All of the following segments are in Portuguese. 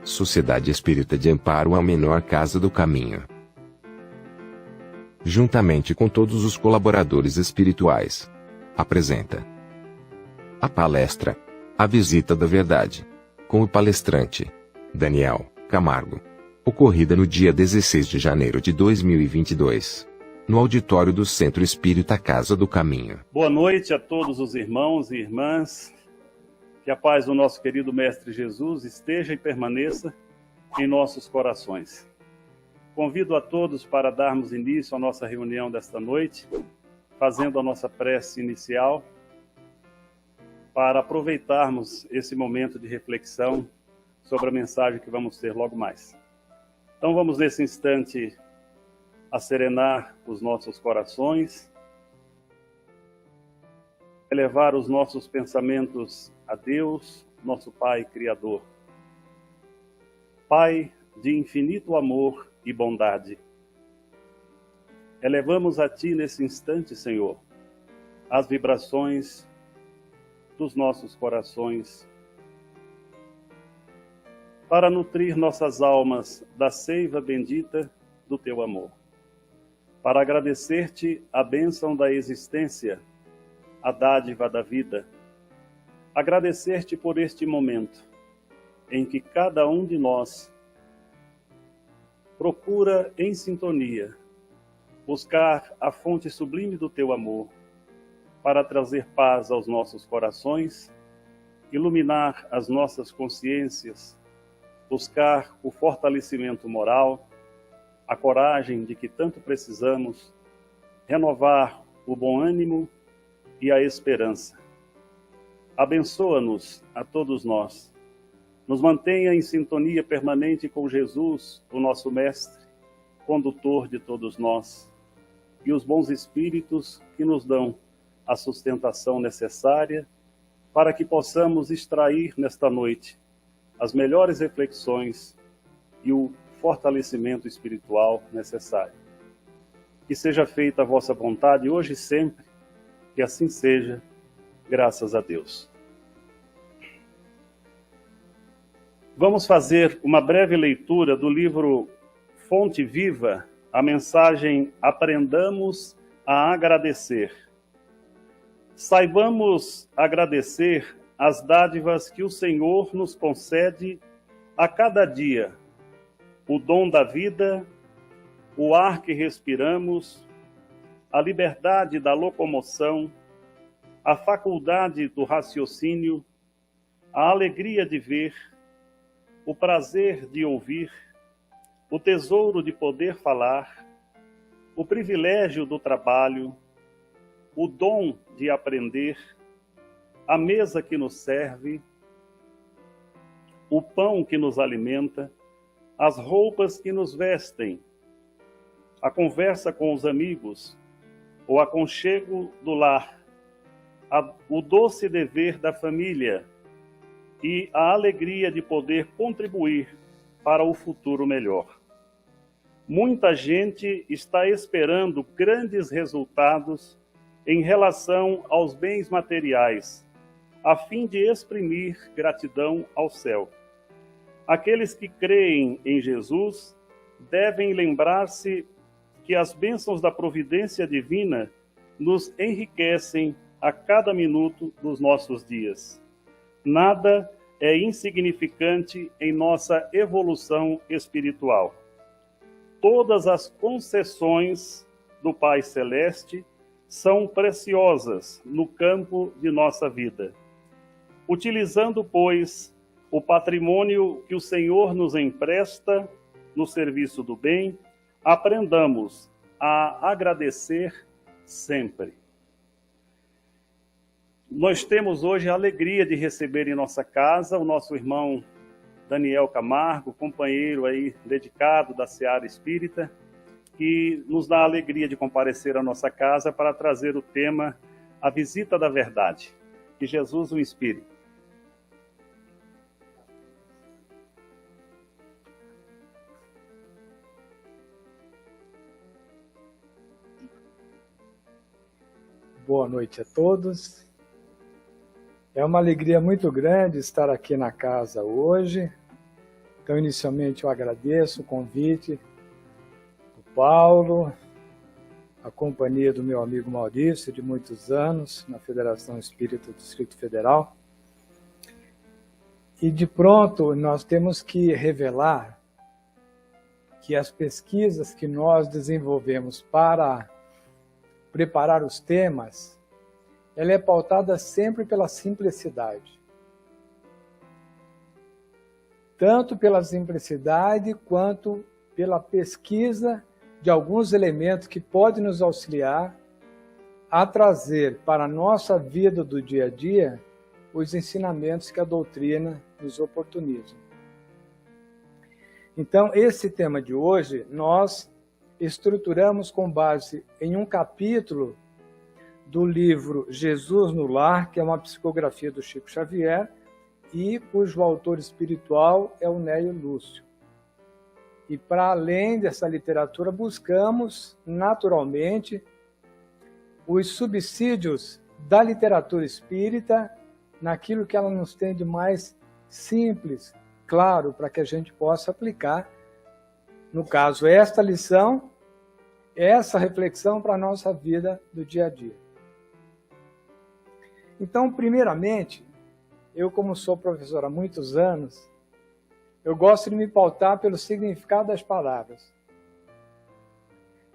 Sociedade Espírita de Amparo à Menor Casa do Caminho. Juntamente com todos os colaboradores espirituais, apresenta a palestra A Visita da Verdade, com o palestrante Daniel Camargo, ocorrida no dia 16 de janeiro de 2022, no auditório do Centro Espírita Casa do Caminho. Boa noite a todos os irmãos e irmãs. Que a paz do nosso querido Mestre Jesus esteja e permaneça em nossos corações. Convido a todos para darmos início à nossa reunião desta noite, fazendo a nossa prece inicial, para aproveitarmos esse momento de reflexão sobre a mensagem que vamos ter logo mais. Então vamos nesse instante acerenar os nossos corações, elevar os nossos pensamentos a Deus, nosso Pai Criador. Pai de infinito amor e bondade, elevamos a Ti nesse instante, Senhor, as vibrações dos nossos corações, para nutrir nossas almas da seiva bendita do Teu amor, para agradecer-Te a bênção da existência, a dádiva da vida, agradecer-Te por este momento em que cada um de nós procura em sintonia buscar a fonte sublime do Teu amor para trazer paz aos nossos corações, iluminar as nossas consciências, buscar o fortalecimento moral, a coragem de que tanto precisamos, renovar o bom ânimo e a esperança. Abençoa-nos a todos nós. Nos mantenha em sintonia permanente com Jesus, o nosso Mestre, condutor de todos nós, e os bons espíritos que nos dão a sustentação necessária para que possamos extrair nesta noite as melhores reflexões e o fortalecimento espiritual necessário. Que seja feita a vossa vontade hoje e sempre, que assim seja, graças a Deus. Vamos fazer uma breve leitura do livro Fonte Viva, a mensagem Aprendamos a Agradecer. Saibamos agradecer as dádivas que o Senhor nos concede a cada dia, o dom da vida, o ar que respiramos, a liberdade da locomoção, a faculdade do raciocínio, a alegria de ver, o prazer de ouvir, o tesouro de poder falar, o privilégio do trabalho, o dom de aprender, a mesa que nos serve, o pão que nos alimenta, as roupas que nos vestem, a conversa com os amigos, o aconchego do lar, o doce dever da família e a alegria de poder contribuir para o futuro melhor. Muita gente está esperando grandes resultados em relação aos bens materiais, a fim de exprimir gratidão ao céu. Aqueles que creem em Jesus devem lembrar-se que as bênçãos da providência divina nos enriquecem a cada minuto dos nossos dias. Nada é insignificante em nossa evolução espiritual. Todas as concessões do Pai Celeste são preciosas no campo de nossa vida. Utilizando, pois, o patrimônio que o Senhor nos empresta no serviço do bem, aprendamos a agradecer sempre. Nós temos hoje a alegria de receber em nossa casa o nosso irmão Daniel Camargo, companheiro aí dedicado da Seara Espírita, que nos dá a alegria de comparecer à nossa casa para trazer o tema A Visita da Verdade. Que Jesus o inspire. Boa noite a todos. É uma alegria muito grande estar aqui na casa hoje, Então, inicialmente, eu agradeço o convite do Paulo, a companhia do meu amigo Maurício, de muitos anos, na Federação Espírita do Distrito Federal. E, de pronto, nós temos que revelar que as pesquisas que nós desenvolvemos para preparar os temas, ela é pautada sempre pela simplicidade. Tanto pela simplicidade quanto pela pesquisa de alguns elementos que podem nos auxiliar a trazer para a nossa vida do dia a dia os ensinamentos que a doutrina nos oportuniza. Então, esse tema de hoje, nós estruturamos com base em um capítulo do livro Jesus no Lar, que é uma psicografia do Chico Xavier, e cujo autor espiritual é o Nélio Lúcio. E para além dessa literatura, buscamos, naturalmente, os subsídios da literatura espírita naquilo que ela nos tem de mais simples, claro, para que a gente possa aplicar, no caso, esta lição, essa reflexão para a nossa vida do dia a dia. Então, primeiramente, eu, como sou professor há muitos anos, eu gosto de me pautar pelo significado das palavras.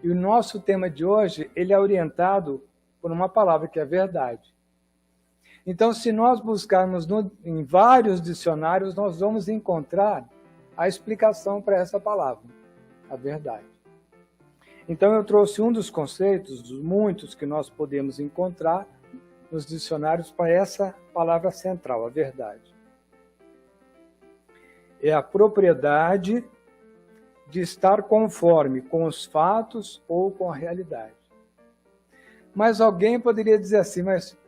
E o nosso tema de hoje, ele é orientado por uma palavra que é verdade. Então, se nós buscarmos em vários dicionários, nós vamos encontrar a explicação para essa palavra, a verdade. Então, eu trouxe um dos conceitos, dos muitos que nós podemos encontrar nos dicionários, para essa palavra central, a verdade. É a propriedade de estar conforme com os fatos ou com a realidade. Mas alguém poderia dizer assim, mas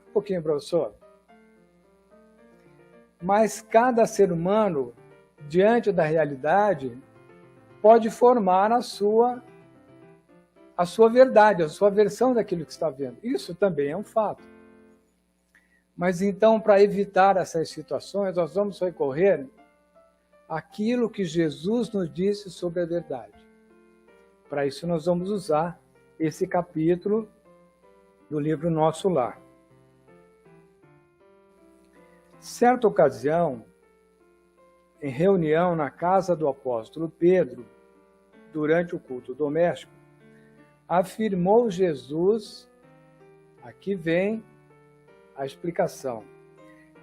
um pouquinho, professor. Mas cada ser humano, diante da realidade, pode formar a sua verdade, a sua versão daquilo que está vendo. Isso também é um fato. Mas então, para evitar essas situações, nós vamos recorrer àquilo que Jesus nos disse sobre a verdade. Para isso, nós vamos usar esse capítulo do livro Nosso Lar. Certa ocasião, em reunião na casa do apóstolo Pedro, durante o culto doméstico, afirmou Jesus, aqui vem a explicação,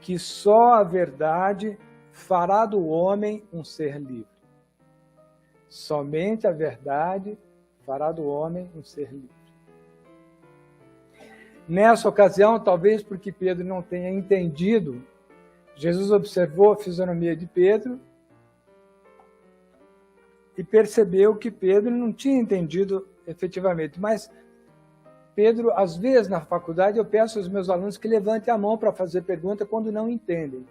que só a verdade fará do homem um ser livre. Somente a verdade fará do homem um ser livre. Nessa ocasião, talvez porque Pedro não tenha entendido, Jesus observou a fisionomia de Pedro e percebeu que Pedro não tinha entendido efetivamente. Mas Pedro, às vezes na faculdade, eu peço aos meus alunos que levantem a mão para fazer pergunta quando não entendem.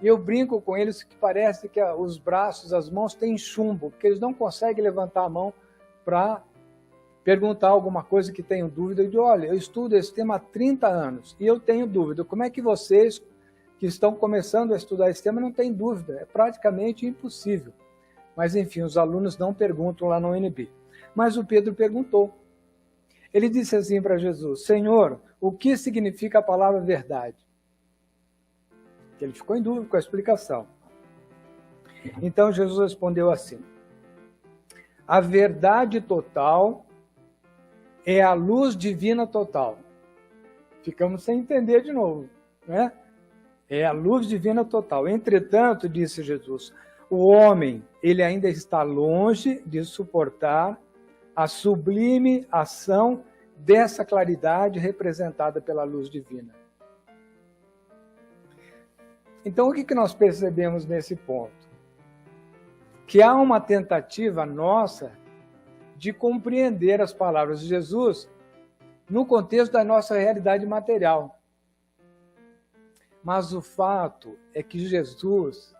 E eu brinco com eles que parece que os braços, as mãos têm chumbo, porque eles não conseguem levantar a mão para perguntar alguma coisa que tenham dúvida. Eu digo, olha, eu estudo esse tema há 30 anos e eu tenho dúvida. Como é que vocês que estão começando a estudar esse tema não têm dúvida? É praticamente impossível. Mas, enfim, os alunos não perguntam lá no UNB. Mas o Pedro perguntou. Ele disse assim para Jesus, Senhor, o que significa a palavra verdade? Ele ficou em dúvida com a explicação. Então Jesus respondeu assim, a verdade total é a luz divina total. Ficamos sem entender de novo, né? É a luz divina total. Entretanto, disse Jesus, o homem, ele ainda está longe de suportar a sublime ação dessa claridade representada pela luz divina. Então, o que nós percebemos nesse ponto? Que há uma tentativa nossa de compreender as palavras de Jesus no contexto da nossa realidade material. Mas o fato é que Jesus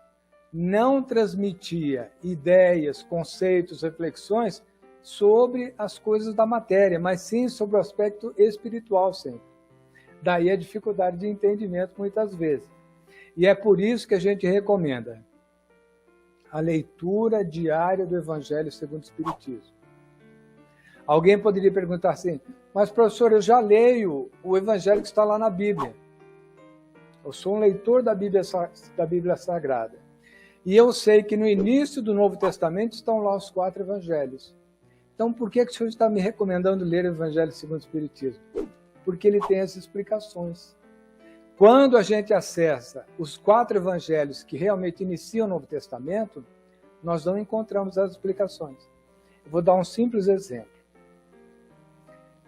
não transmitia ideias, conceitos, reflexões sobre as coisas da matéria, mas sim sobre o aspecto espiritual sempre. Daí a dificuldade de entendimento muitas vezes. E é por isso que a gente recomenda a leitura diária do Evangelho segundo o Espiritismo. Alguém poderia perguntar assim, mas professor, eu já leio o Evangelho que está lá na Bíblia. Eu sou um leitor da Bíblia Sagrada. E eu sei que no início do Novo Testamento estão lá os 4 Evangelhos. Então, por que o senhor está me recomendando ler o Evangelho segundo o Espiritismo? Porque ele tem as explicações. Quando a gente acessa os 4 Evangelhos que realmente iniciam o Novo Testamento, nós não encontramos as explicações. Eu vou dar um simples exemplo.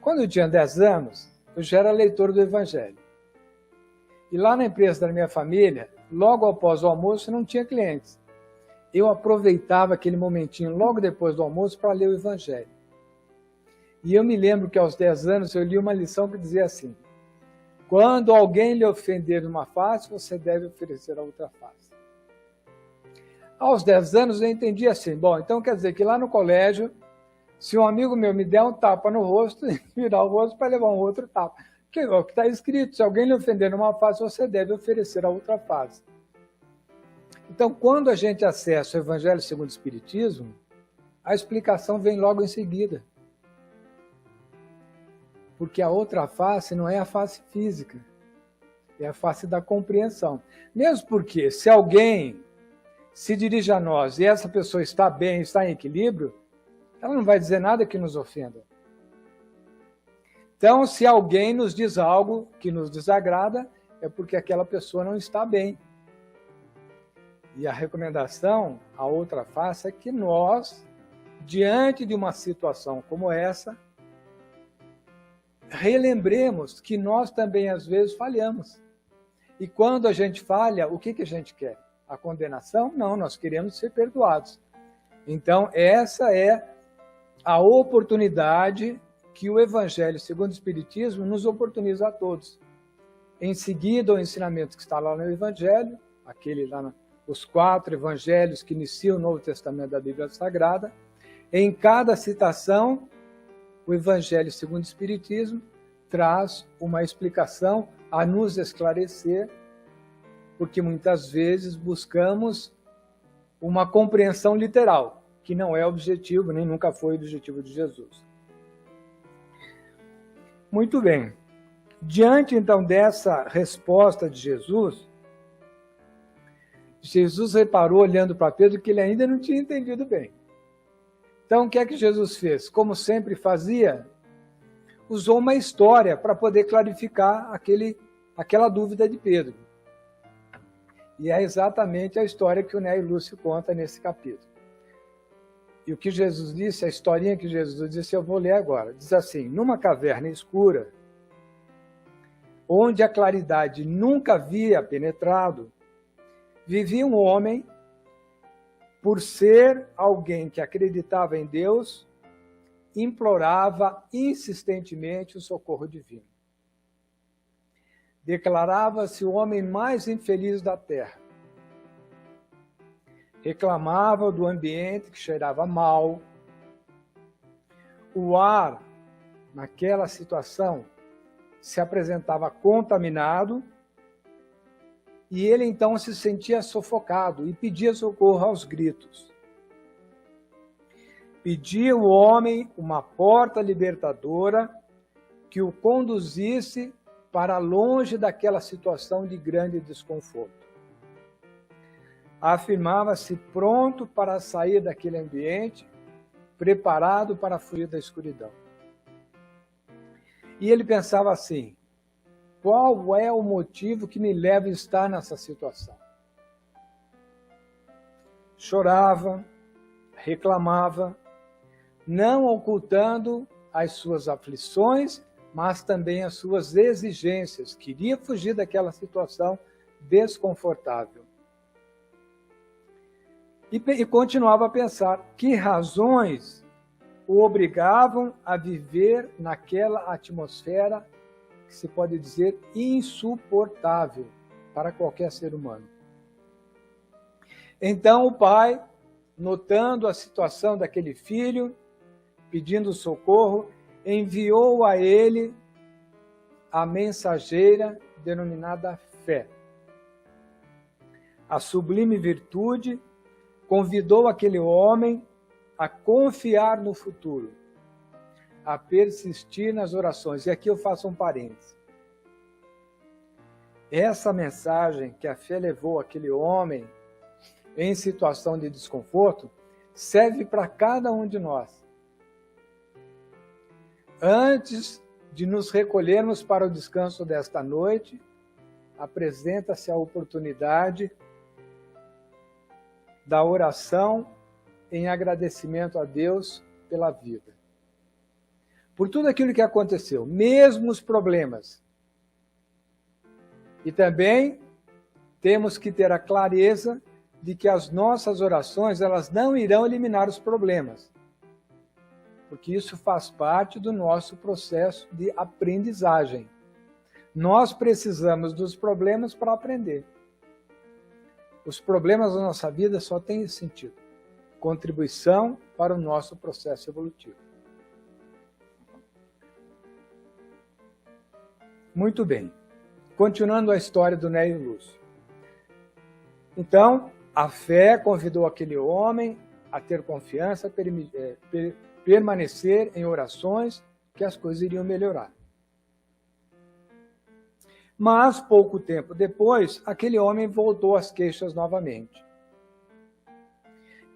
Quando eu tinha 10 anos, eu já era leitor do Evangelho. E lá na empresa da minha família, logo após o almoço, não tinha clientes. Eu aproveitava aquele momentinho logo depois do almoço para ler o Evangelho. E eu me lembro que aos 10 anos eu li uma lição que dizia assim, quando alguém lhe ofender numa face, você deve oferecer a outra face. Aos 10 anos eu entendi assim, bom, então quer dizer que lá no colégio, se um amigo meu me der um tapa no rosto, virar o rosto para levar um outro tapa. Que é o que está escrito, se alguém lhe ofender numa face, você deve oferecer a outra face. Então, quando a gente acessa o Evangelho segundo o Espiritismo, a explicação vem logo em seguida. Porque a outra face não é a face física, é a face da compreensão. Mesmo porque, se alguém se dirige a nós e essa pessoa está bem, está em equilíbrio, ela não vai dizer nada que nos ofenda. Então, se alguém nos diz algo que nos desagrada, é porque aquela pessoa não está bem. E a recomendação, a outra face, é que nós, diante de uma situação como essa, relembremos que nós também, às vezes, falhamos. E quando a gente falha, o que a gente quer? A condenação? Não, nós queremos ser perdoados. Então, essa é a oportunidade que o Evangelho segundo o Espiritismo nos oportuniza a todos. Em seguida, o ensinamento que está lá no Evangelho, aquele lá, os 4 Evangelhos que iniciam o Novo Testamento da Bíblia Sagrada, em cada citação, o Evangelho segundo o Espiritismo traz uma explicação a nos esclarecer, porque muitas vezes buscamos uma compreensão literal, que não é objetivo, nem nunca foi o objetivo de Jesus. Muito bem. Diante, então, dessa resposta de Jesus, Jesus reparou, olhando para Pedro, que ele ainda não tinha entendido bem. Então, o que é que Jesus fez? Como sempre fazia, usou uma história para poder clarificar aquela dúvida de Pedro. E é exatamente a história que o Ney Lúcio conta nesse capítulo. E o que Jesus disse, a historinha que Jesus disse, eu vou ler agora. Diz assim, numa caverna escura, onde a claridade nunca havia penetrado, vivia um homem, por ser alguém que acreditava em Deus, implorava insistentemente o socorro divino. Declarava-se o homem mais infeliz da terra. Reclamava do ambiente que cheirava mal. O ar, naquela situação, se apresentava contaminado e ele então se sentia sufocado e pedia socorro aos gritos. Pedia ao homem uma porta libertadora que o conduzisse para longe daquela situação de grande desconforto. Afirmava-se pronto para sair daquele ambiente, preparado para fugir da escuridão. E ele pensava assim, qual é o motivo que me leva a estar nessa situação? Chorava, reclamava, não ocultando as suas aflições, mas também as suas exigências. Queria fugir daquela situação desconfortável. E continuava a pensar que razões o obrigavam a viver naquela atmosfera que se pode dizer insuportável para qualquer ser humano. Então o pai, notando a situação daquele filho, pedindo socorro, enviou a ele a mensageira denominada fé. A sublime virtude convidou aquele homem a confiar no futuro, a persistir nas orações. E aqui eu faço um parênteses. Essa mensagem que a fé levou aquele homem em situação de desconforto serve para cada um de nós. Antes de nos recolhermos para o descanso desta noite, apresenta-se a oportunidade da oração em agradecimento a Deus pela vida. Por tudo aquilo que aconteceu, mesmo os problemas. E também temos que ter a clareza de que as nossas orações, elas não irão eliminar os problemas. Porque isso faz parte do nosso processo de aprendizagem. Nós precisamos dos problemas para aprender. Os problemas da nossa vida só têm esse sentido. Contribuição para o nosso processo evolutivo. Muito bem. Continuando a história do Nélio Lúcio. Então, a fé convidou aquele homem a ter confiança, permanecer em orações, que as coisas iriam melhorar. Mas, pouco tempo depois, aquele homem voltou às queixas novamente.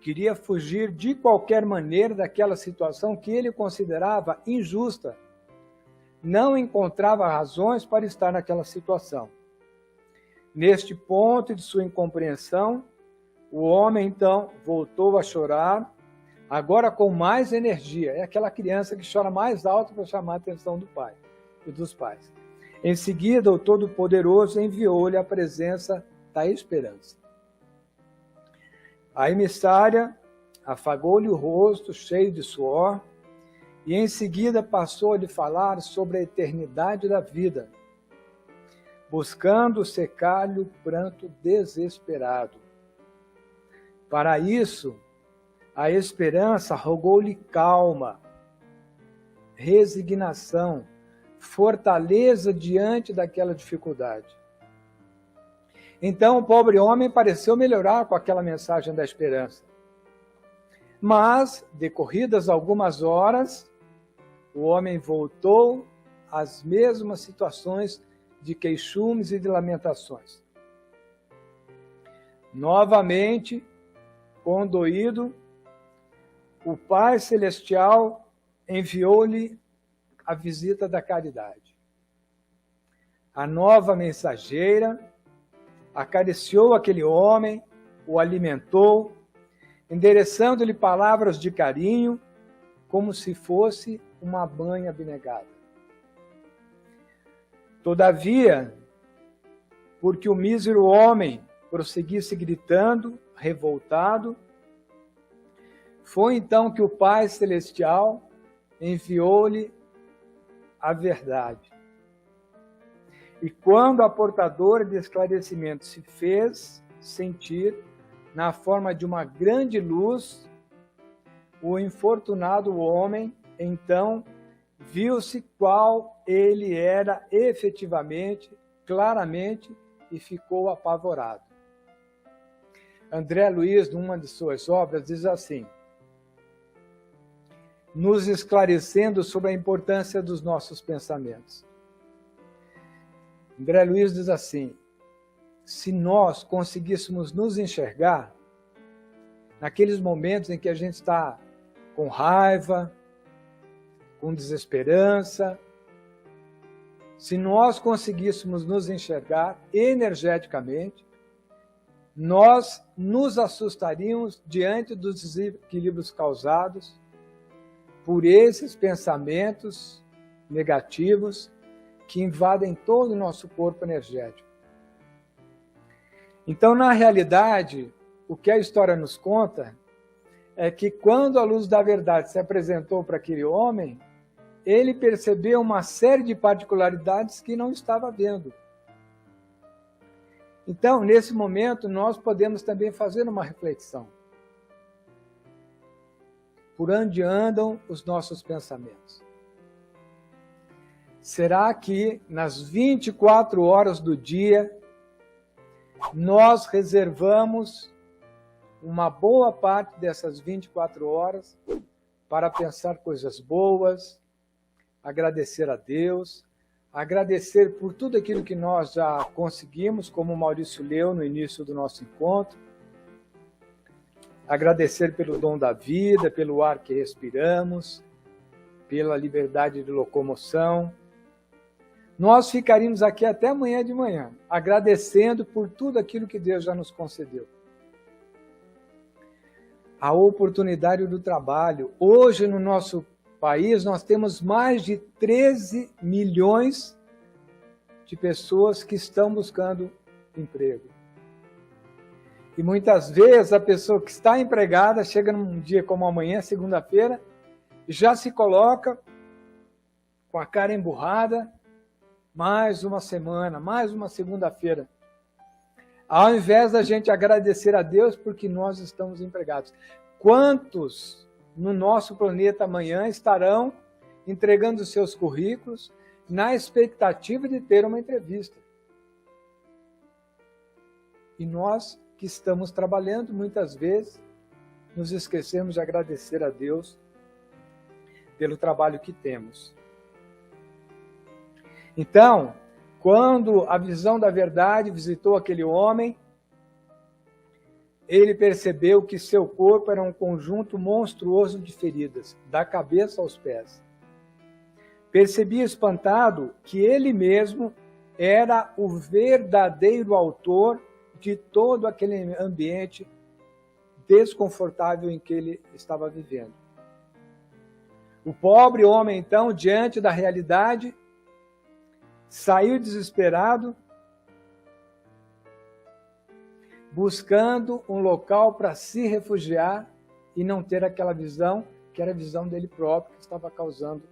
Queria fugir de qualquer maneira daquela situação que ele considerava injusta. Não encontrava razões para estar naquela situação. Neste ponto de sua incompreensão, o homem, então, voltou a chorar, agora com mais energia. É aquela criança que chora mais alto para chamar a atenção do pai e dos pais. Em seguida, o Todo-Poderoso enviou-lhe a presença da esperança. A emissária afagou-lhe o rosto, cheio de suor, e em seguida passou a lhe falar sobre a eternidade da vida, buscando secar-lhe o pranto desesperado. Para isso, a esperança rogou-lhe calma, resignação, fortaleza diante daquela dificuldade. Então o pobre homem pareceu melhorar com aquela mensagem da esperança. Mas, decorridas algumas horas, o homem voltou às mesmas situações de queixumes e de lamentações. Novamente, condoído, o Pai Celestial enviou-lhe a visita da caridade. A nova mensageira acariciou aquele homem, o alimentou, endereçando-lhe palavras de carinho, como se fosse uma mãe abnegada. Todavia, porque o mísero homem prosseguisse gritando, revoltado, foi então que o Pai Celestial enviou-lhe a verdade. E quando a portadora de esclarecimento se fez sentir na forma de uma grande luz, o infortunado homem, então, viu-se qual ele era efetivamente, claramente, e ficou apavorado. André Luiz, numa de suas obras, diz assim: nos esclarecendo sobre a importância dos nossos pensamentos. André Luiz diz assim: se nós conseguíssemos nos enxergar naqueles momentos em que a gente está com raiva, com desesperança, se nós conseguíssemos nos enxergar energeticamente, nós nos assustaríamos diante dos desequilíbrios causados por esses pensamentos negativos que invadem todo o nosso corpo energético. Então, na realidade, o que a história nos conta é que quando a luz da verdade se apresentou para aquele homem, ele percebeu uma série de particularidades que não estava vendo. Então, nesse momento, nós podemos também fazer uma reflexão. Por onde andam os nossos pensamentos? Será que nas 24 horas do dia nós reservamos uma boa parte dessas 24 horas para pensar coisas boas, agradecer a Deus, agradecer por tudo aquilo que nós já conseguimos, como o Maurício leu no início do nosso encontro, agradecer pelo dom da vida, pelo ar que respiramos, pela liberdade de locomoção. Nós ficaríamos aqui até amanhã de manhã, agradecendo por tudo aquilo que Deus já nos concedeu. A oportunidade do trabalho. Hoje, no nosso país, nós temos mais de 13 milhões de pessoas que estão buscando emprego. E muitas vezes a pessoa que está empregada chega num dia como amanhã, segunda-feira, e já se coloca com a cara emburrada, mais uma semana, mais uma segunda-feira. Ao invés da gente agradecer a Deus porque nós estamos empregados. Quantos no nosso planeta amanhã estarão entregando seus currículos na expectativa de ter uma entrevista? E nós que estamos trabalhando, muitas vezes, nos esquecemos de agradecer a Deus pelo trabalho que temos. Então, quando a visão da verdade visitou aquele homem, ele percebeu que seu corpo era um conjunto monstruoso de feridas, da cabeça aos pés. Percebia espantado que ele mesmo era o verdadeiro autor de todo aquele ambiente desconfortável em que ele estava vivendo. O pobre homem, então, diante da realidade, saiu desesperado, buscando um local para se refugiar e não ter aquela visão, que era a visão dele próprio, que estava causando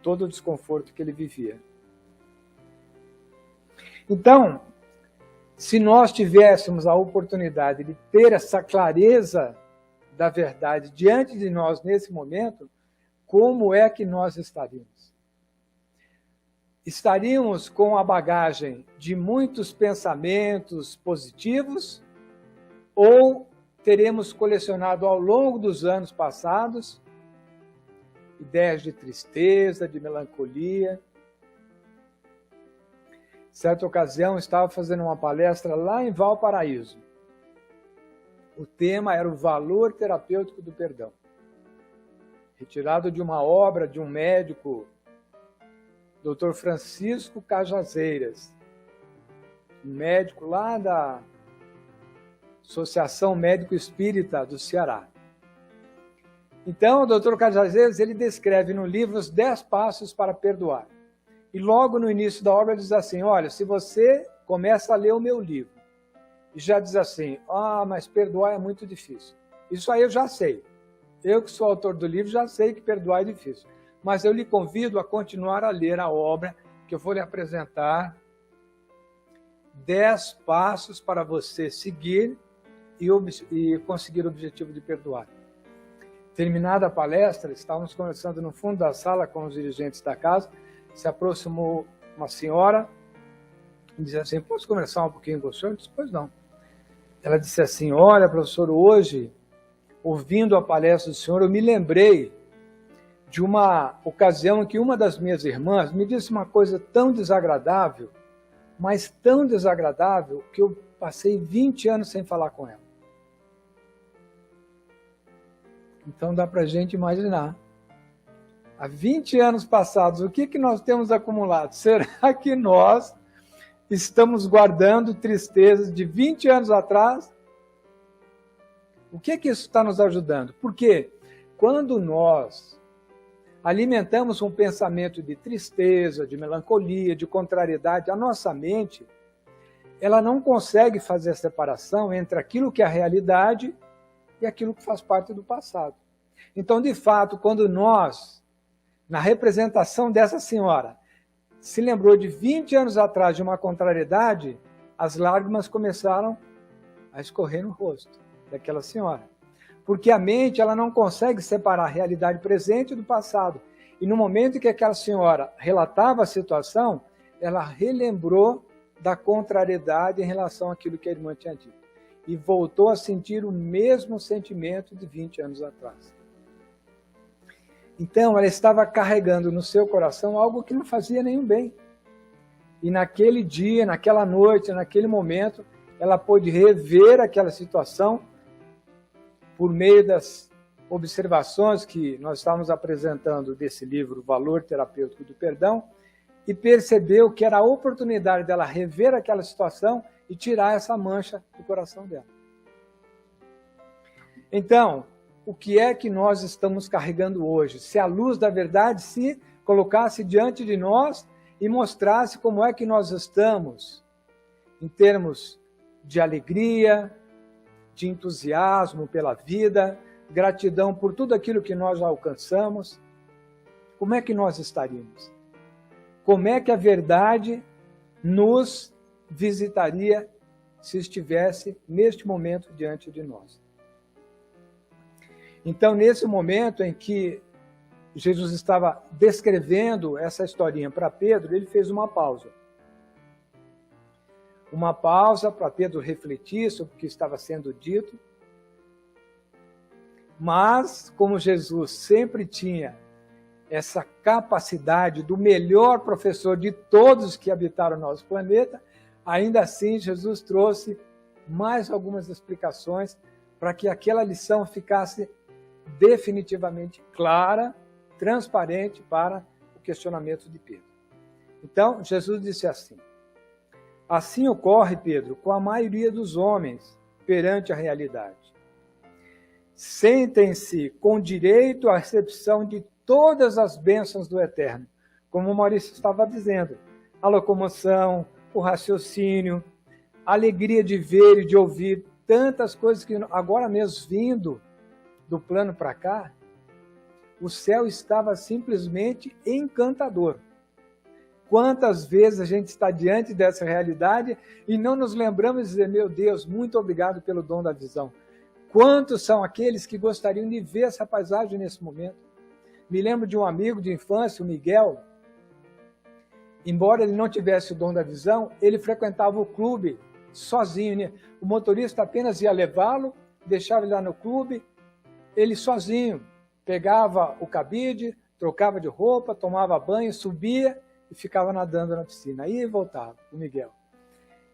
todo o desconforto que ele vivia. Então, se nós tivéssemos a oportunidade de ter essa clareza da verdade diante de nós nesse momento, como é que nós estaríamos? Estaríamos com a bagagem de muitos pensamentos positivos ou teremos colecionado ao longo dos anos passados ideias de tristeza, de melancolia? Certa ocasião, estava fazendo uma palestra lá em Valparaíso. O tema era o valor terapêutico do perdão. Retirado de uma obra de um médico, Dr. Francisco Cajazeiras, um médico lá da Associação Médico Espírita do Ceará. Então, o Dr. Cajazeiras, ele descreve no livro os 10 passos para perdoar. E logo no início da obra ele diz assim, olha, se você começa a ler o meu livro e já diz assim, mas perdoar é muito difícil. Isso aí eu já sei. Eu que sou autor do livro já sei que perdoar é difícil. Mas eu lhe convido a continuar a ler a obra que eu vou lhe apresentar 10 passos para você seguir e conseguir o objetivo de perdoar. Terminada a palestra, estávamos conversando no fundo da sala com os dirigentes da casa, se aproximou uma senhora e disse assim, posso conversar um pouquinho com o senhor? Eu disse, pois não. Ela disse assim, olha, professor, hoje, ouvindo a palestra do senhor, eu me lembrei de uma ocasião em que uma das minhas irmãs me disse uma coisa tão desagradável, mas tão desagradável, que eu passei 20 anos sem falar com ela. Então dá para a gente imaginar. Há 20 anos passados, o que nós temos acumulado? Será que nós estamos guardando tristezas de 20 anos atrás? O que isso está nos ajudando? Porque quando nós alimentamos um pensamento de tristeza, de melancolia, de contrariedade, a nossa mente, ela não consegue fazer a separação entre aquilo que é a realidade e aquilo que faz parte do passado. Então, de fato, quando nós, na representação dessa senhora, se lembrou de 20 anos atrás de uma contrariedade, as lágrimas começaram a escorrer no rosto daquela senhora. Porque a mente ela não consegue separar a realidade presente do passado. E no momento em que aquela senhora relatava a situação, ela relembrou da contrariedade em relação àquilo que a irmã tinha dito. e voltou a sentir o mesmo sentimento de 20 anos atrás. Então, ela estava carregando no seu coração algo que não fazia nenhum bem. E naquele dia, naquela noite, naquele momento, ela pôde rever aquela situação por meio das observações que nós estávamos apresentando desse livro, Valor Terapêutico do Perdão, e percebeu que era a oportunidade dela rever aquela situação e tirar essa mancha do coração dela. Então, o que é que nós estamos carregando hoje? Se a luz da verdade se colocasse diante de nós e mostrasse como é que nós estamos em termos de alegria, de entusiasmo pela vida, gratidão por tudo aquilo que nós já alcançamos, como é que nós estaríamos? Como é que a verdade nos visitaria se estivesse neste momento diante de nós? Então, nesse momento em que Jesus estava descrevendo essa historinha para Pedro, ele fez uma pausa. Uma pausa para Pedro refletir sobre o que estava sendo dito. Mas, como Jesus sempre tinha essa capacidade do melhor professor de todos que habitaram o nosso planeta, ainda assim Jesus trouxe mais algumas explicações para que aquela lição ficasse definitivamente clara, transparente para o questionamento de Pedro. Então, Jesus disse assim: assim ocorre, Pedro, com a maioria dos homens perante a realidade. Sentem-se com direito à recepção de todas as bênçãos do Eterno, como o Maurício estava dizendo, a locomoção, o raciocínio, a alegria de ver e de ouvir tantas coisas que agora mesmo vindo do plano para cá, o céu estava simplesmente encantador. Quantas vezes a gente está diante dessa realidade e não nos lembramos de dizer, meu Deus, muito obrigado pelo dom da visão. Quantos são aqueles que gostariam de ver essa paisagem nesse momento? Me lembro de um amigo de infância, o Miguel. Embora ele não tivesse o dom da visão, ele frequentava o clube sozinho, né? O motorista apenas ia levá-lo, deixava ele lá no clube, ele sozinho pegava o cabide, trocava de roupa, tomava banho, subia e ficava nadando na piscina. Aí voltava, o Miguel.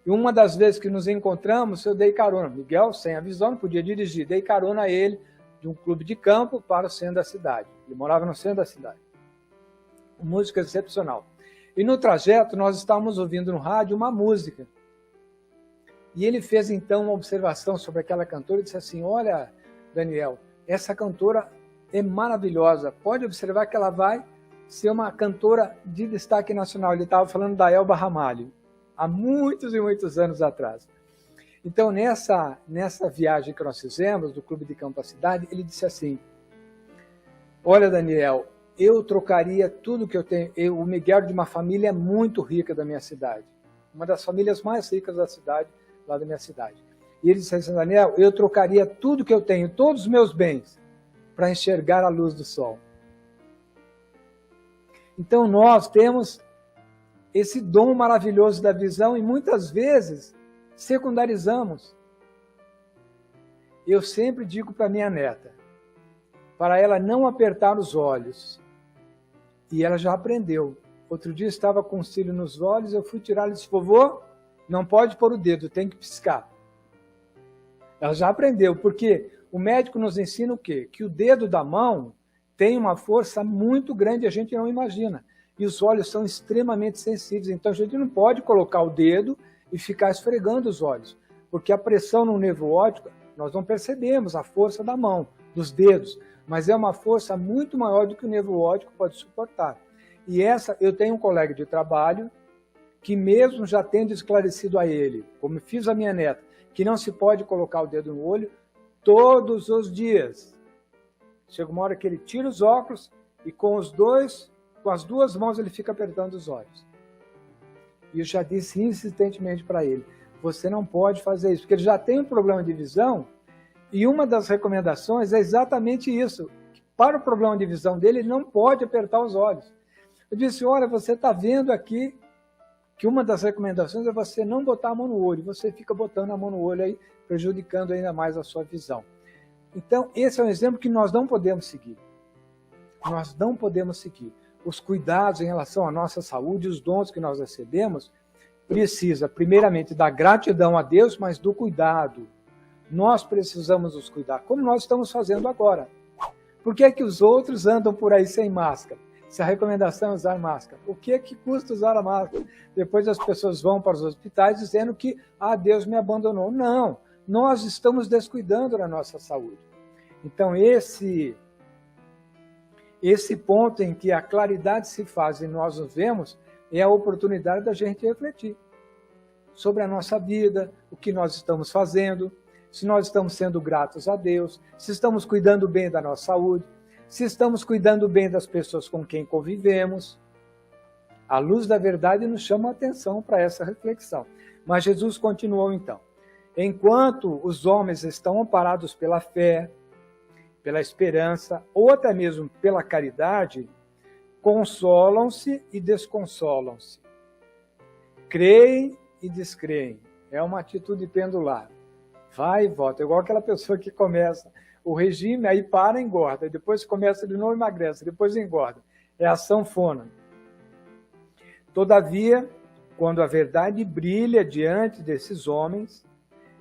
E uma das vezes que nos encontramos, eu dei carona. Miguel, sem a visão, não podia dirigir. Dei carona a ele de um clube de campo para o centro da cidade. Ele morava no centro da cidade. Música excepcional. E no trajeto, nós estávamos ouvindo no rádio uma música. E ele fez, então, uma observação sobre aquela cantora e disse assim, olha, Daniel, essa cantora é maravilhosa. Pode observar que ela vai ser uma cantora de destaque nacional. Ele estava falando da Elba Ramalho, há muitos e muitos anos atrás. Então, nessa viagem que nós fizemos, do Clube de Campo à Cidade, ele disse assim, olha, Daniel, eu trocaria tudo que eu tenho. O Miguel de uma família muito rica da minha cidade, uma das famílias mais ricas da cidade, lá da minha cidade. E ele disse assim, Daniel, eu trocaria tudo que eu tenho, todos os meus bens, para enxergar a luz do sol. Então, nós temos esse dom maravilhoso da visão e muitas vezes secundarizamos. Eu sempre digo para minha neta, para ela não apertar os olhos. E ela já aprendeu. Outro dia estava com um cílio nos olhos, eu fui tirar e disse, vovô, não pode pôr o dedo, tem que piscar. Ela já aprendeu, porque o médico nos ensina o quê? Que o dedo da mão tem uma força muito grande, a gente não imagina. E os olhos são extremamente sensíveis, então a gente não pode colocar o dedo e ficar esfregando os olhos, porque a pressão no nervo óptico, nós não percebemos a força da mão, dos dedos, mas é uma força muito maior do que o nervo óptico pode suportar. E eu tenho um colega de trabalho que mesmo já tendo esclarecido a ele, como fiz a minha neta, que não se pode colocar o dedo no olho, todos os dias. Chega uma hora que ele tira os óculos e com as duas mãos ele fica apertando os olhos. E eu já disse insistentemente para ele, você não pode fazer isso, porque ele já tem um problema de visão e uma das recomendações é exatamente isso. Para o problema de visão dele, ele não pode apertar os olhos. Eu disse, olha, você está vendo aqui que uma das recomendações é você não botar a mão no olho, você fica botando a mão no olho aí, prejudicando ainda mais a sua visão. Então, esse é um exemplo que nós não podemos seguir. Nós não podemos seguir. Os cuidados em relação à nossa saúde, os dons que nós recebemos, precisa, primeiramente, da gratidão a Deus, mas do cuidado. Nós precisamos nos cuidar, como nós estamos fazendo agora. Por que é que os outros andam por aí sem máscara? Se a recomendação é usar máscara, o que é que custa usar a máscara? Depois as pessoas vão para os hospitais dizendo que, Deus me abandonou. Não, nós estamos descuidando da nossa saúde. Então, esse ponto em que a claridade se faz e nós nos vemos, é a oportunidade da gente refletir sobre a nossa vida, o que nós estamos fazendo, se nós estamos sendo gratos a Deus, se estamos cuidando bem da nossa saúde, se estamos cuidando bem das pessoas com quem convivemos. A luz da verdade nos chama a atenção para essa reflexão. Mas Jesus continuou então. Enquanto os homens estão amparados pela fé, pela esperança, ou até mesmo pela caridade, consolam-se e desconsolam-se. Creem e descreem. É uma atitude pendular. Vai e volta. É igual aquela pessoa que começa o regime, aí para e engorda. Depois começa de novo e emagrece. Depois engorda. É a sanfona. Todavia, quando a verdade brilha diante desses homens,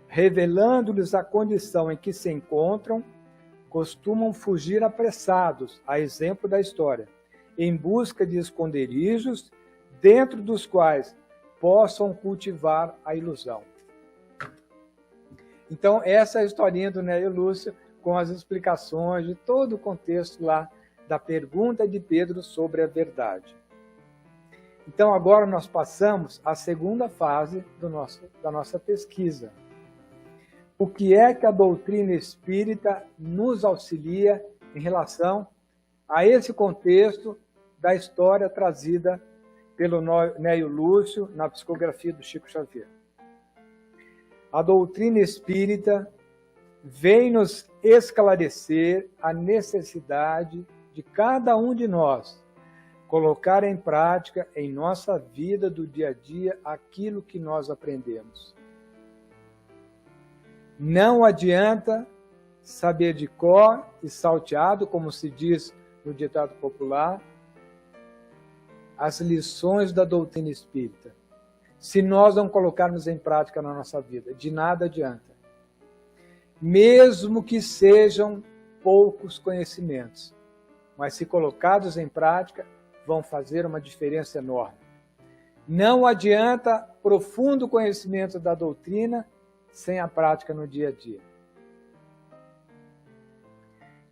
revelando-lhes a condição em que se encontram, costumam fugir apressados, a exemplo da história, em busca de esconderijos dentro dos quais possam cultivar a ilusão. Então, essa é a historinha do Neio Lúcio, com as explicações de todo o contexto lá da pergunta de Pedro sobre a verdade. Então, agora nós passamos à segunda fase da nossa pesquisa. O que é que a doutrina espírita nos auxilia em relação a esse contexto da história trazida pelo Neio Lúcio na psicografia do Chico Xavier? A doutrina espírita vem nos esclarecer a necessidade de cada um de nós colocar em prática em nossa vida do dia a dia aquilo que nós aprendemos. Não adianta saber de cor e salteado, como se diz no ditado popular, as lições da doutrina espírita, se nós não colocarmos em prática na nossa vida. De nada adianta. Mesmo que sejam poucos conhecimentos, mas se colocados em prática, vão fazer uma diferença enorme. Não adianta profundo conhecimento da doutrina sem a prática no dia a dia.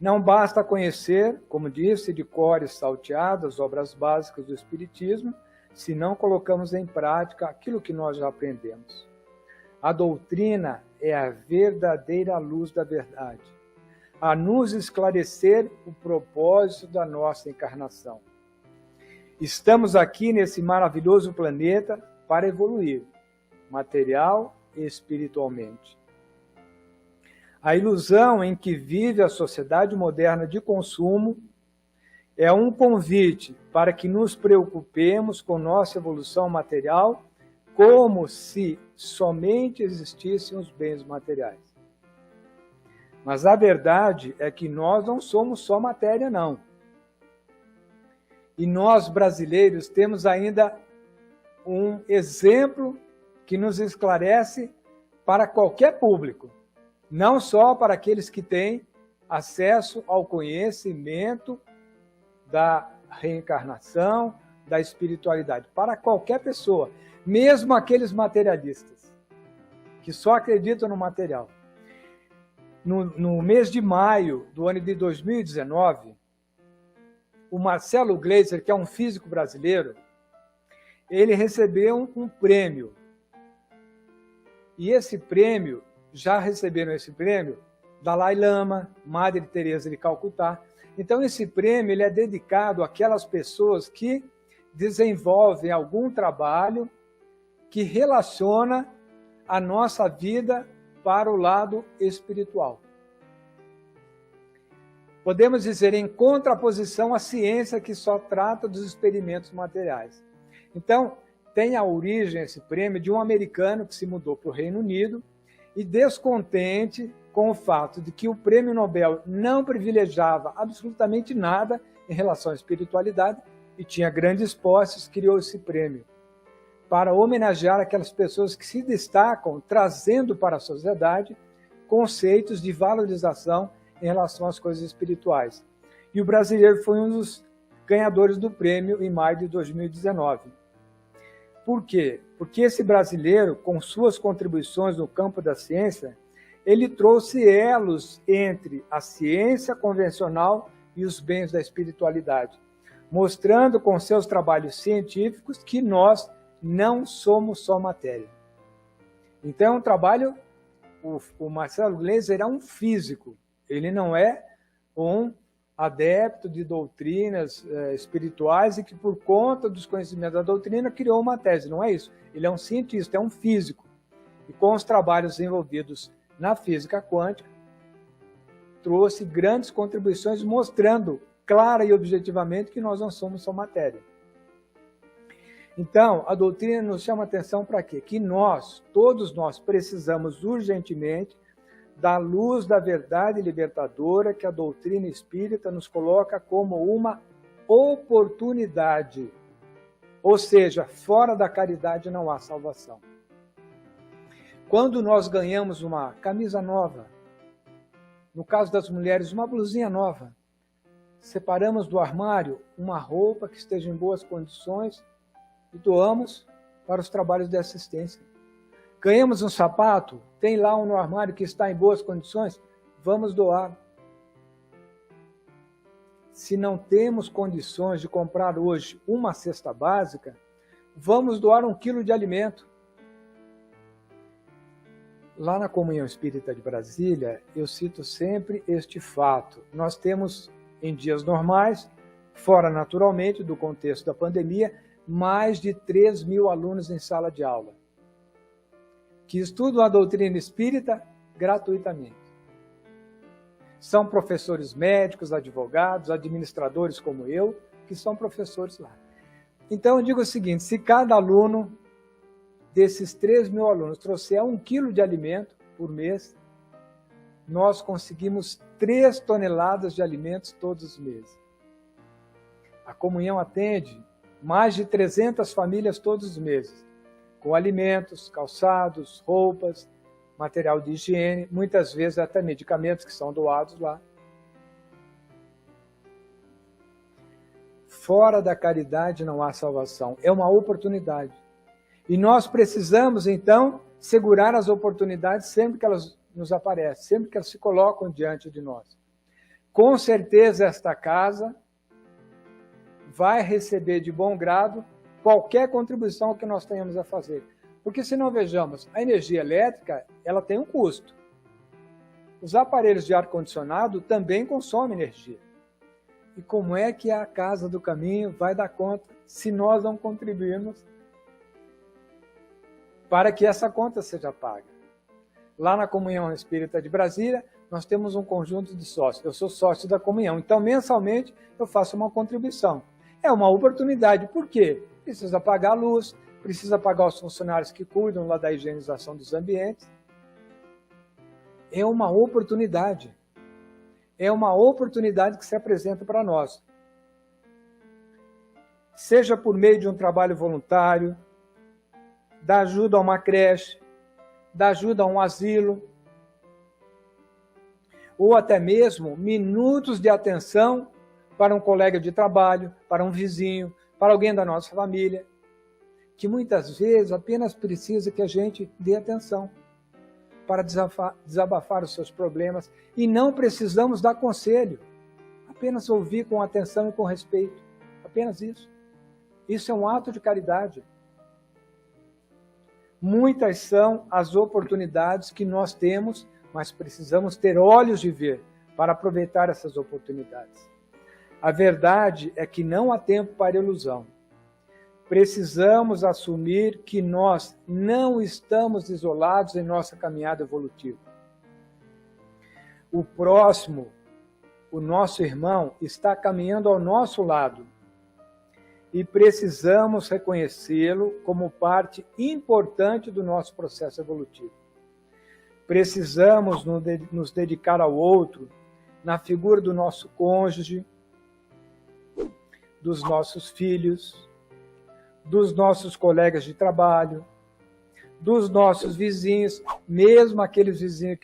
Não basta conhecer, como disse, de cor e salteado as obras básicas do Espiritismo, se não colocamos em prática aquilo que nós já aprendemos. A doutrina é a verdadeira luz da verdade, a nos esclarecer o propósito da nossa encarnação. Estamos aqui nesse maravilhoso planeta para evoluir, material e espiritualmente. A ilusão em que vive a sociedade moderna de consumo é um convite para que nos preocupemos com nossa evolução material como se somente existissem os bens materiais. Mas a verdade é que nós não somos só matéria, não. E nós, brasileiros, temos ainda um exemplo que nos esclarece para qualquer público, não só para aqueles que têm acesso ao conhecimento da reencarnação, da espiritualidade, para qualquer pessoa, mesmo aqueles materialistas, que só acreditam no material. No mês de maio do ano de 2019, o Marcelo Gleiser, que é um físico brasileiro, ele recebeu um prêmio. E esse prêmio, já receberam esse prêmio, Dalai Lama, Madre Teresa de Calcutá. Então, esse prêmio ele é dedicado àquelas pessoas que desenvolvem algum trabalho que relaciona a nossa vida para o lado espiritual. Podemos dizer em contraposição à ciência que só trata dos experimentos materiais. Então, tem a origem, esse prêmio, de um americano que se mudou para o Reino Unido e, descontente com o fato de que o prêmio Nobel não privilegiava absolutamente nada em relação à espiritualidade e tinha grandes posses, criou esse prêmio para homenagear aquelas pessoas que se destacam, trazendo para a sociedade conceitos de valorização em relação às coisas espirituais. E o brasileiro foi um dos ganhadores do prêmio em maio de 2019. Por quê? Porque esse brasileiro, com suas contribuições no campo da ciência, ele trouxe elos entre a ciência convencional e os bens da espiritualidade, mostrando com seus trabalhos científicos que nós não somos só matéria. Então, é um trabalho, o Marcelo Gleiser é um físico, ele não é um adepto de doutrinas espirituais e que, por conta dos conhecimentos da doutrina, criou uma tese. Não é isso. Ele é um cientista, é um físico. E com os trabalhos envolvidos na física quântica, trouxe grandes contribuições mostrando clara e objetivamente que nós não somos só matéria. Então, a doutrina nos chama atenção para quê? Que nós, todos nós, precisamos urgentemente da luz da verdade libertadora que a doutrina espírita nos coloca como uma oportunidade. Ou seja, fora da caridade não há salvação. Quando nós ganhamos uma camisa nova, no caso das mulheres, uma blusinha nova, separamos do armário uma roupa que esteja em boas condições e doamos para os trabalhos de assistência. Ganhamos um sapato, tem lá um no armário que está em boas condições, vamos doar. Se não temos condições de comprar hoje uma cesta básica, vamos doar 1 quilo de alimento. Lá na Comunhão Espírita de Brasília, eu cito sempre este fato. Nós temos, em dias normais, fora naturalmente do contexto da pandemia, mais de 3.000 alunos em sala de aula, que estudam a doutrina espírita gratuitamente. São professores médicos, advogados, administradores como eu, que são professores lá. Então eu digo o seguinte, se cada aluno desses 3.000 alunos trouxer 1 quilo de alimento por mês, nós conseguimos 3 toneladas de alimentos todos os meses. A comunhão atende mais de 300 famílias todos os meses, com alimentos, calçados, roupas, material de higiene, muitas vezes até medicamentos que são doados lá. Fora da caridade não há salvação, é uma oportunidade. E nós precisamos, então, segurar as oportunidades sempre que elas nos aparecem, sempre que elas se colocam diante de nós. Com certeza esta casa vai receber de bom grado qualquer contribuição que nós tenhamos a fazer. Porque se não vejamos, a energia elétrica, ela tem um custo. Os aparelhos de ar-condicionado também consomem energia. E como é que a Casa do Caminho vai dar conta se nós não contribuirmos para que essa conta seja paga? Lá na Comunhão Espírita de Brasília, nós temos um conjunto de sócios. Eu sou sócio da comunhão, então mensalmente eu faço uma contribuição. É uma oportunidade, por quê? Precisa pagar a luz, precisa pagar os funcionários que cuidam lá da higienização dos ambientes. É uma oportunidade. É uma oportunidade que se apresenta para nós. Seja por meio de um trabalho voluntário, da ajuda a uma creche, da ajuda a um asilo, ou até mesmo minutos de atenção para um colega de trabalho, para um vizinho, para alguém da nossa família, que muitas vezes apenas precisa que a gente dê atenção para desabafar os seus problemas, e não precisamos dar conselho, apenas ouvir com atenção e com respeito, apenas isso. Isso é um ato de caridade. Muitas são as oportunidades que nós temos, mas precisamos ter olhos de ver para aproveitar essas oportunidades. A verdade é que não há tempo para ilusão. Precisamos assumir que nós não estamos isolados em nossa caminhada evolutiva. O próximo, o nosso irmão, está caminhando ao nosso lado. e precisamos reconhecê-lo como parte importante do nosso processo evolutivo. Precisamos nos dedicar ao outro na figura do nosso cônjuge, dos nossos filhos, dos nossos colegas de trabalho, dos nossos vizinhos, mesmo aqueles vizinhos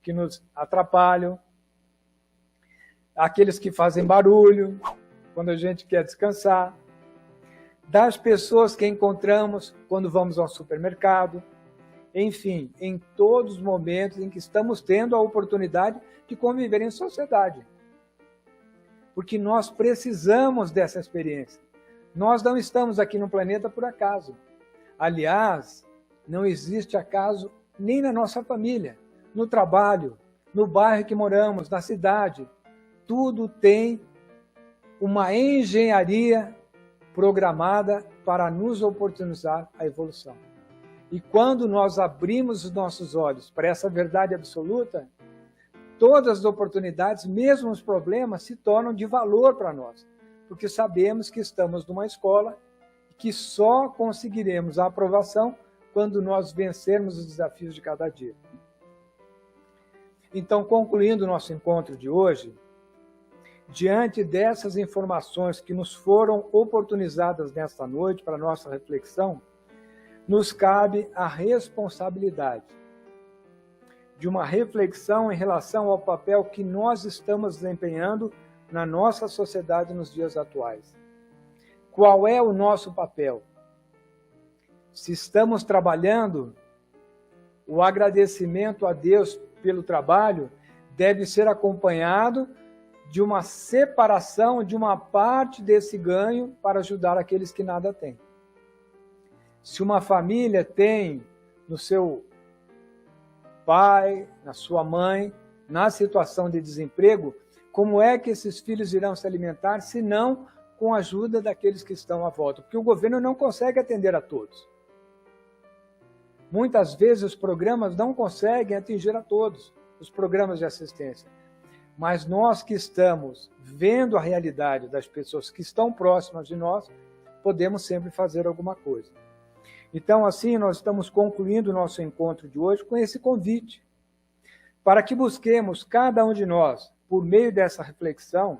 que nos atrapalham, aqueles que fazem barulho quando a gente quer descansar, das pessoas que encontramos quando vamos ao supermercado, enfim, em todos os momentos em que estamos tendo a oportunidade de conviver em sociedade. Porque nós precisamos dessa experiência. Nós não estamos aqui no planeta por acaso. Aliás, não existe acaso nem na nossa família, no trabalho, no bairro que moramos, na cidade. Tudo tem uma engenharia programada para nos oportunizar a evolução. E quando nós abrimos os nossos olhos para essa verdade absoluta, todas as oportunidades, mesmo os problemas, se tornam de valor para nós, porque sabemos que estamos numa escola e que só conseguiremos a aprovação quando nós vencermos os desafios de cada dia. Então, concluindo o nosso encontro de hoje, diante dessas informações que nos foram oportunizadas nesta noite para a nossa reflexão, nos cabe a responsabilidade de uma reflexão em relação ao papel que nós estamos desempenhando na nossa sociedade nos dias atuais. Qual é o nosso papel? Se estamos trabalhando, o agradecimento a Deus pelo trabalho deve ser acompanhado de uma separação de uma parte desse ganho para ajudar aqueles que nada têm. Se uma família tem no seu pai, na sua mãe, na situação de desemprego, como é que esses filhos irão se alimentar, se não com a ajuda daqueles que estão à volta? Porque o governo não consegue atender a todos. Muitas vezes os programas não conseguem atingir a todos, os programas de assistência. Mas nós que estamos vendo a realidade das pessoas que estão próximas de nós, podemos sempre fazer alguma coisa. Então, assim, nós estamos concluindo o nosso encontro de hoje com esse convite, para que busquemos, cada um de nós, por meio dessa reflexão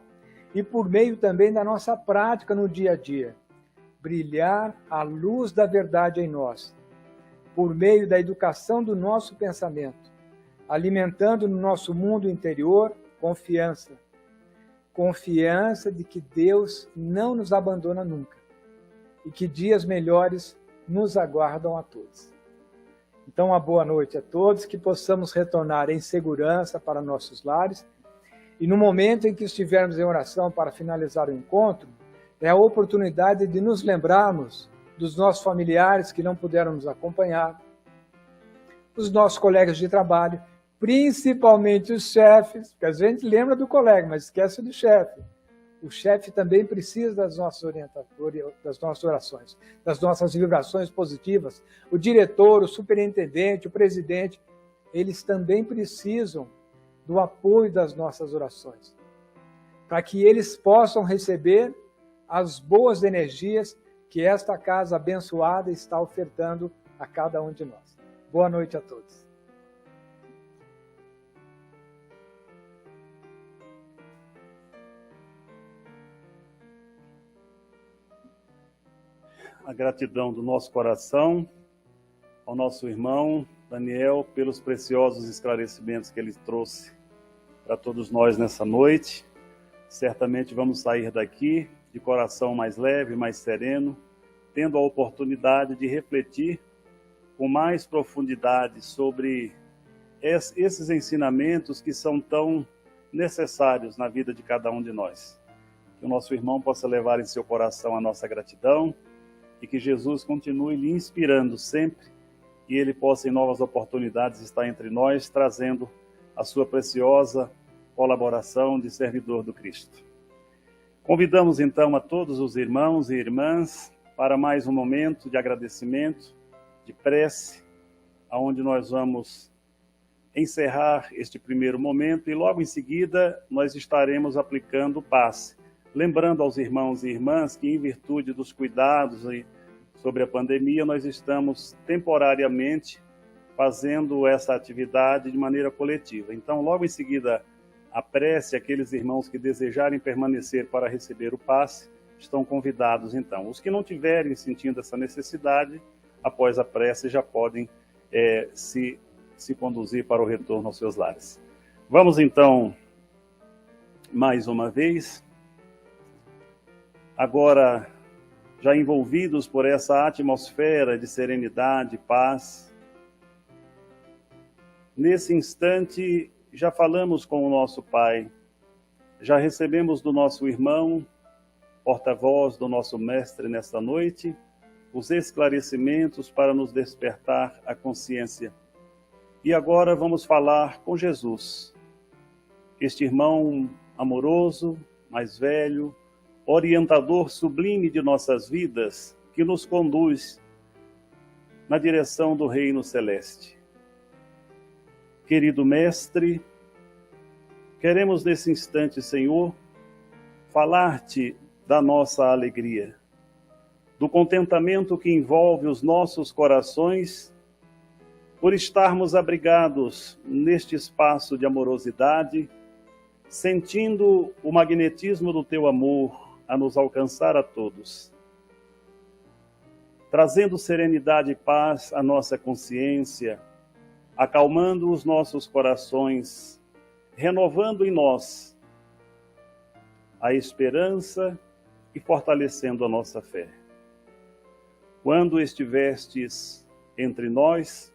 e por meio também da nossa prática no dia a dia, brilhar a luz da verdade em nós, por meio da educação do nosso pensamento, alimentando no nosso mundo interior confiança. Confiança de que Deus não nos abandona nunca e que dias melhores nos aguardam a todos. Então, uma boa noite a todos, que possamos retornar em segurança para nossos lares e no momento em que estivermos em oração para finalizar o encontro, é a oportunidade de nos lembrarmos dos nossos familiares que não puderam nos acompanhar, os nossos colegas de trabalho, principalmente os chefes, porque a gente lembra do colega, mas esquece do chefe. O chefe também precisa das nossas orações, das nossas vibrações positivas. O diretor, o superintendente, o presidente, eles também precisam do apoio das nossas orações, para que eles possam receber as boas energias que esta casa abençoada está ofertando a cada um de nós. Boa noite a todos. A gratidão do nosso coração ao nosso irmão Daniel pelos preciosos esclarecimentos que ele trouxe para todos nós nessa noite. Certamente vamos sair daqui de coração mais leve, mais sereno, tendo a oportunidade de refletir com mais profundidade sobre esses ensinamentos que são tão necessários na vida de cada um de nós. Que o nosso irmão possa levar em seu coração a nossa gratidão e que Jesus continue lhe inspirando sempre e ele possa em novas oportunidades estar entre nós, trazendo a sua preciosa colaboração de servidor do Cristo. Convidamos então a todos os irmãos e irmãs para mais um momento de agradecimento, de prece, onde nós vamos encerrar este primeiro momento e logo em seguida nós estaremos aplicando o passe. lembrando aos irmãos e irmãs que, em virtude dos cuidados sobre a pandemia, nós estamos temporariamente fazendo essa atividade de maneira coletiva. Então, logo em seguida, a prece, aqueles irmãos que desejarem permanecer para receber o passe, estão convidados, então. Os que não tiverem sentindo essa necessidade, após a prece, já podem se conduzir para o retorno aos seus lares. Vamos, então, mais uma vez, agora, já envolvidos por essa atmosfera de serenidade, paz. Nesse instante, já falamos com o nosso Pai, já recebemos do nosso irmão, porta-voz do nosso Mestre nesta noite, os esclarecimentos para nos despertar a consciência. E agora vamos falar com Jesus, este irmão amoroso, mais velho, orientador sublime de nossas vidas, que nos conduz na direção do Reino Celeste. Querido Mestre, queremos nesse instante, Senhor, falar-te da nossa alegria, do contentamento que envolve os nossos corações por estarmos abrigados neste espaço de amorosidade, sentindo o magnetismo do teu amor a nos alcançar a todos, trazendo serenidade e paz à nossa consciência, acalmando os nossos corações, renovando em nós a esperança e fortalecendo a nossa fé. Quando estivestes entre nós,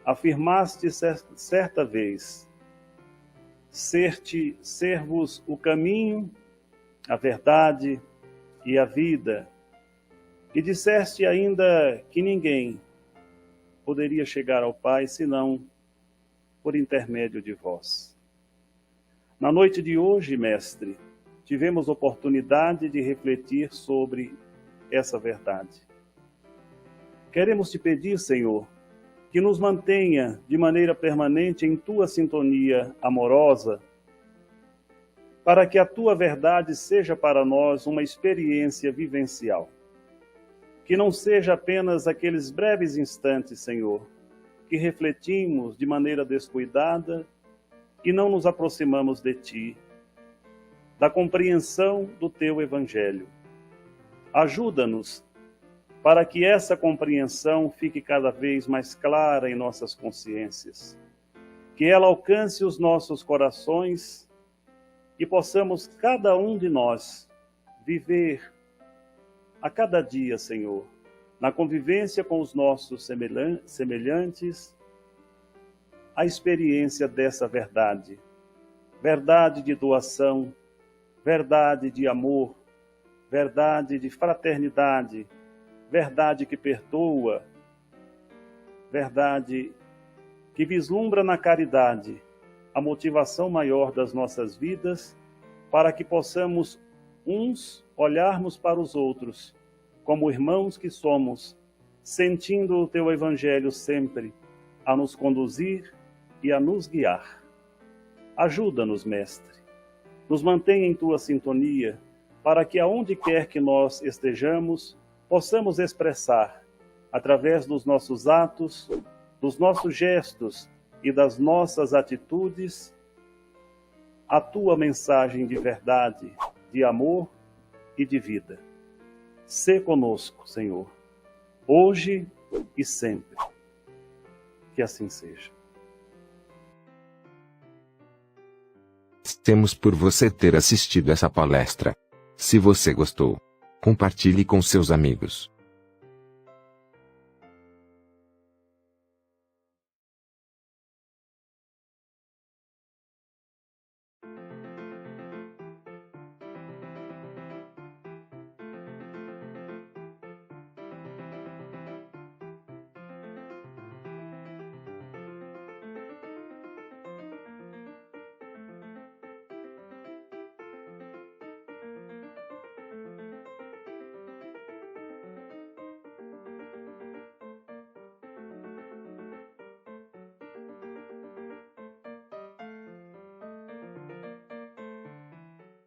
afirmaste certa vez ser-vos o caminho, a verdade e a vida, e disseste ainda que ninguém poderia chegar ao Pai senão por intermédio de vós. Na noite de hoje, Mestre, tivemos oportunidade de refletir sobre essa verdade. Queremos te pedir, Senhor, que nos mantenha de maneira permanente em tua sintonia amorosa, para que a tua verdade seja para nós uma experiência vivencial. Que não seja apenas aqueles breves instantes, Senhor, que refletimos de maneira descuidada e não nos aproximamos de ti, da compreensão do teu Evangelho. Ajuda-nos para que essa compreensão fique cada vez mais clara em nossas consciências, que ela alcance os nossos corações e possamos, cada um de nós, viver a cada dia, Senhor, na convivência com os nossos semelhantes, a experiência dessa verdade, verdade de doação, verdade de amor, verdade de fraternidade, verdade que perdoa, verdade que vislumbra na caridade a motivação maior das nossas vidas, para que possamos uns olharmos para os outros como irmãos que somos, sentindo o teu Evangelho sempre a nos conduzir e a nos guiar. Ajuda-nos, Mestre, nos mantenha em tua sintonia, para que aonde quer que nós estejamos, possamos expressar, através dos nossos atos, dos nossos gestos e das nossas atitudes, a tua mensagem de verdade, de amor e de vida. Sê conosco, Senhor, hoje e sempre. Que assim seja. Temos por você ter assistido essa palestra. Se você gostou, compartilhe com seus amigos.